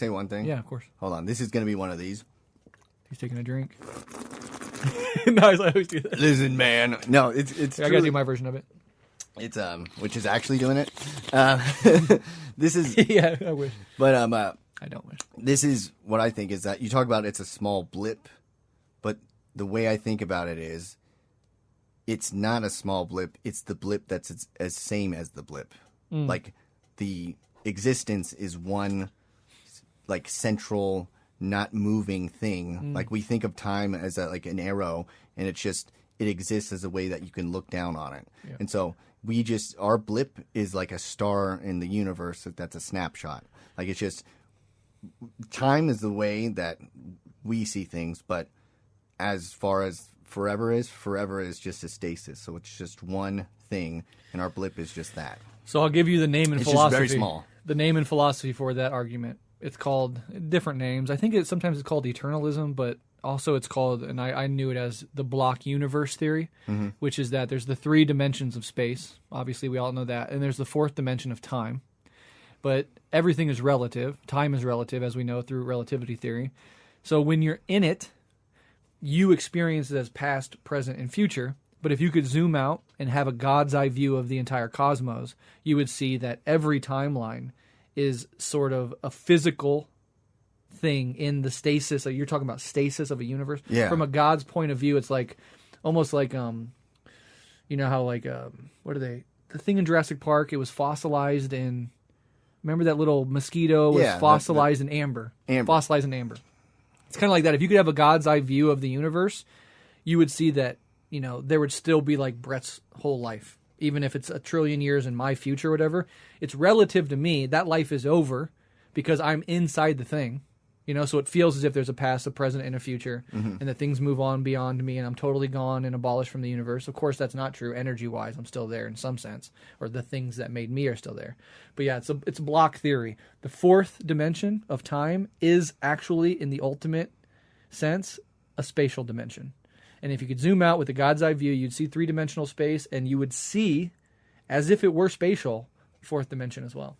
say one thing? Yeah, of course. Hold on. This is going to be one of these. He's taking a drink. No, I always do that. Listen, man. No, it's I gotta do my version of it. It's which is actually doing it. This is Yeah, I wish. but I don't wish. this is what I think is that you talk about it's a small blip, but the way I think about it is it's not a small blip, it's the blip that's as same as the blip. Like the existence is one like central not moving thing. Like we think of time as like an arrow, and it's just it exists as a way that you can look down on it. Yeah. And so our blip is like a star in the universe that's a snapshot. Like it's just time is the way that we see things, but as far as forever is just a stasis. So it's just one thing, and our blip is just that. So I'll give you the name in It's philosophy. just very small. The name in philosophy for that argument. It's called different names. I think sometimes it's called eternalism, but also it's called, and I knew it as the block universe theory, which is that there's the 3 dimensions of space. Obviously, we all know that. And there's the 4th dimension of time. But everything is relative. Time is relative, as we know through relativity theory. So when you're in it, you experience it as past, present, and future. But if you could zoom out and have a God's eye view of the entire cosmos, you would see that every timeline is sort of a physical thing in the stasis. Like you're talking about stasis of a universe. Yeah. From a God's point of view, it's like almost like you know how like what are they? The thing in Jurassic Park, it was fossilized in. Remember that little mosquito was fossilized in amber. Fossilized in amber. It's kind of like that. If you could have a God's eye view of the universe, you would see that, you know, there would still be like Brett's whole life. Even if it's 1 trillion years in my future or whatever, it's relative to me. That life is over because I'm inside the thing. You know, so it feels as if there's a past, a present, and a future, and that things move on beyond me, and I'm totally gone and abolished from the universe. Of course, that's not true. Energy-wise, I'm still there in some sense, or the things that made me are still there. But yeah, it's block theory. The 4th dimension of time is actually, in the ultimate sense, a spatial dimension. And if you could zoom out with the God's eye view, you'd see 3-dimensional space, and you would see, as if it were spatial, 4th dimension as well.